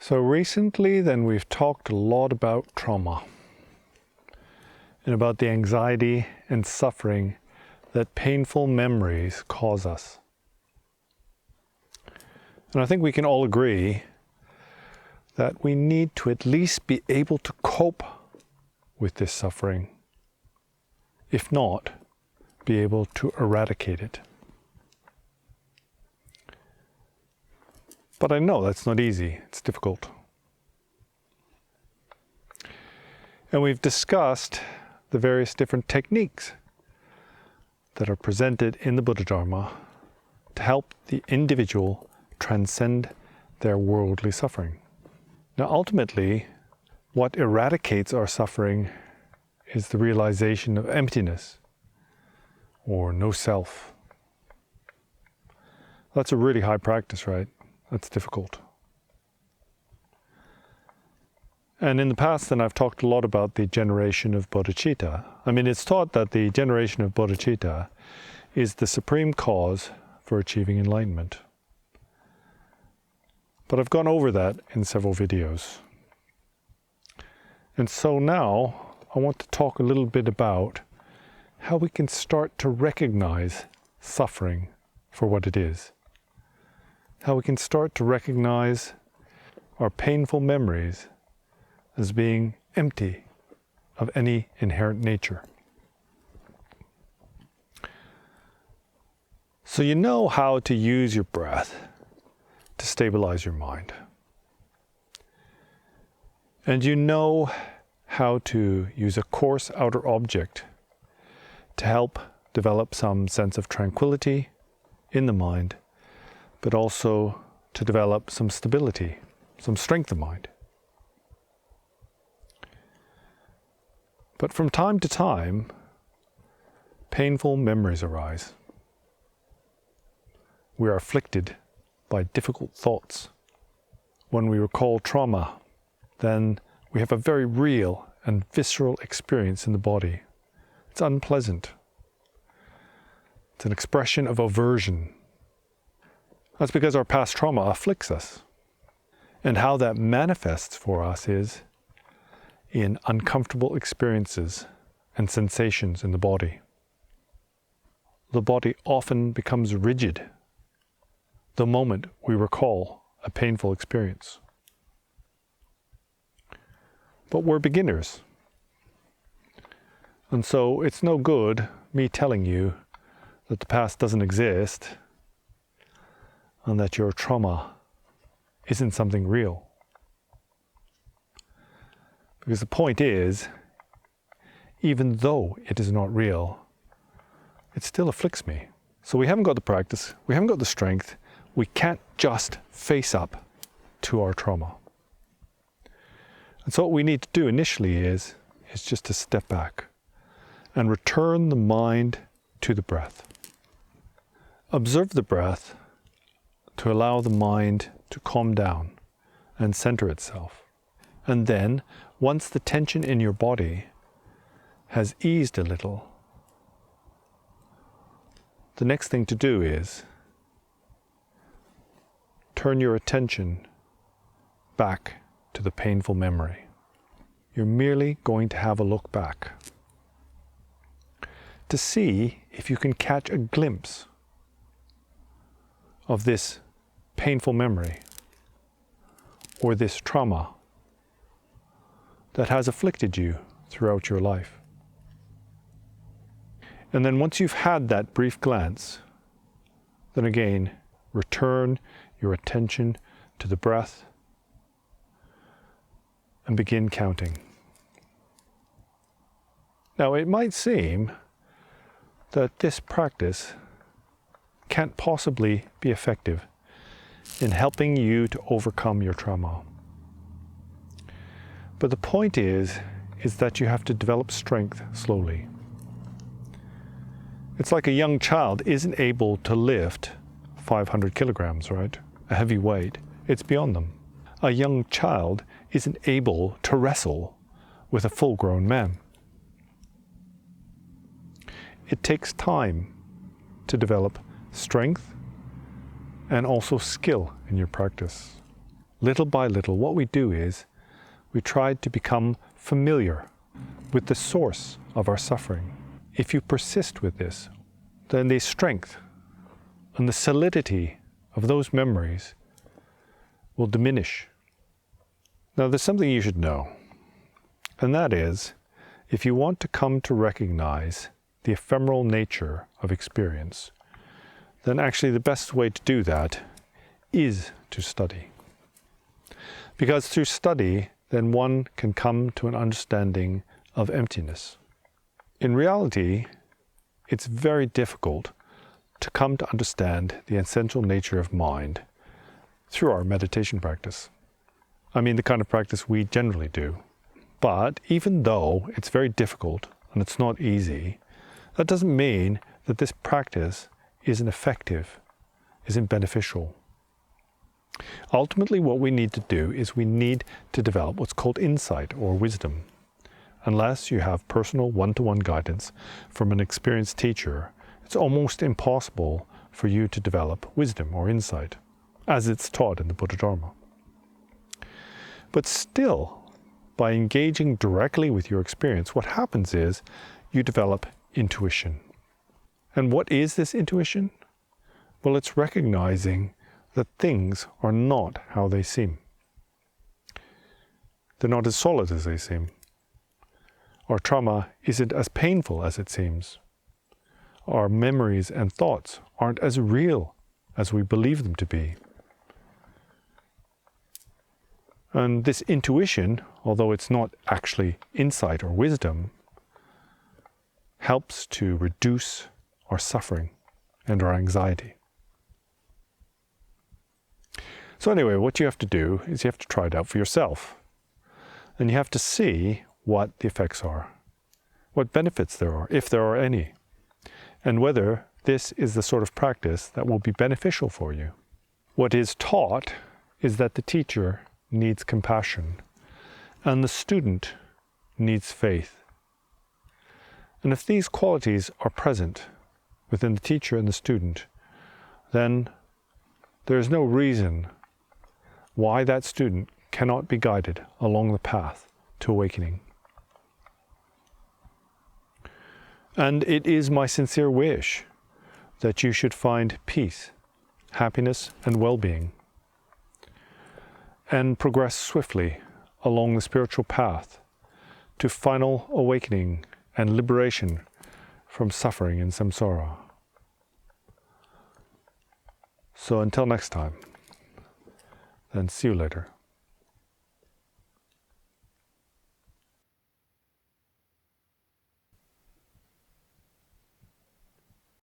So recently then we've talked a lot about trauma and about the anxiety and suffering that painful memories cause us. And I think we can all agree that we need to at least be able to cope with this suffering, if not, be able to eradicate it. But I know that's not easy, it's difficult. And we've discussed the various different techniques that are presented in the Buddha Dharma to help the individual transcend their worldly suffering. Now ultimately, what eradicates our suffering is the realization of emptiness, or no self. That's a really high practice, right? That's difficult. And in the past, then, I've talked a lot about the generation of bodhicitta. I mean, it's taught that the generation of bodhicitta is the supreme cause for achieving enlightenment. But I've gone over that in several videos. And so now, I want to talk a little bit about how we can start to recognize suffering for what it is. How we can start to recognize our painful memories as being empty of any inherent nature. So you know how to use your breath to stabilize your mind. And you know how to use a coarse outer object to help develop some sense of tranquility in the mind, but also to develop some stability, some strength of mind. But from time to time, painful memories arise. We are afflicted by difficult thoughts. When we recall trauma, then we have a very real and visceral experience in the body. It's unpleasant. It's an expression of aversion. That's because our past trauma afflicts us. And how that manifests for us is in uncomfortable experiences and sensations in the body. The body often becomes rigid the moment we recall a painful experience. But we're beginners. And so it's no good me telling you that the past doesn't exist and that your trauma isn't something real. Because the point is, even though it is not real, it still afflicts me. So we haven't got the practice, we haven't got the strength, we can't just face up to our trauma. And so what we need to do initially is just to step back and return the mind to the breath. Observe the breath to allow the mind to calm down and center itself. And then, once the tension in your body has eased a little, the next thing to do is turn your attention back to the painful memory. You're merely going to have a look back to see if you can catch a glimpse of this painful memory or this trauma that has afflicted you throughout your life. And then once you've had that brief glance, then again, return your attention to the breath and begin counting. Now, it might seem that this practice can't possibly be effective in helping you to overcome your trauma. But the point is that you have to develop strength slowly. It's like a young child isn't able to lift 500 kilograms, right? A heavy weight. It's beyond them. A young child isn't able to wrestle with a full-grown man. It takes time to develop strength and also skill in your practice. little by little, what we do is we try to become familiar with the source of our suffering. If you persist with this, then the strength and the solidity of those memories will diminish. Now, there's something you should know, and that is, if you want to come to recognize the ephemeral nature of experience, then actually the best way to do that is to study. Because through study, then one can come to an understanding of emptiness. In reality, it's very difficult to come to understand the essential nature of mind through our meditation practice. I mean, the kind of practice we generally do. But even though it's very difficult and it's not easy, that doesn't mean that this practice isn't effective, isn't beneficial. Ultimately, what we need to do is we need to develop what's called insight or wisdom. Unless you have personal one-to-one guidance from an experienced teacher, it's almost impossible for you to develop wisdom or insight, as it's taught in the Buddha Dharma. But still, by engaging directly with your experience, what happens is you develop intuition. And what is this intuition? Well, it's recognizing that things are not how they seem. They're not as solid as they seem. Our trauma isn't as painful as it seems. Our memories and thoughts aren't as real as we believe them to be. And this intuition, although it's not actually insight or wisdom, helps to reduce our suffering and our anxiety. So anyway, what you have to do is you have to try it out for yourself. And you have to see what the effects are, what benefits there are, if there are any, and whether this is the sort of practice that will be beneficial for you. What is taught is that the teacher needs compassion and the student needs faith. And if these qualities are present within the teacher and the student, then there is no reason why that student cannot be guided along the path to awakening. And it is my sincere wish that you should find peace, happiness, and well-being, and progress swiftly along the spiritual path to final awakening and liberation from suffering in samsara. So until next time, then see you later.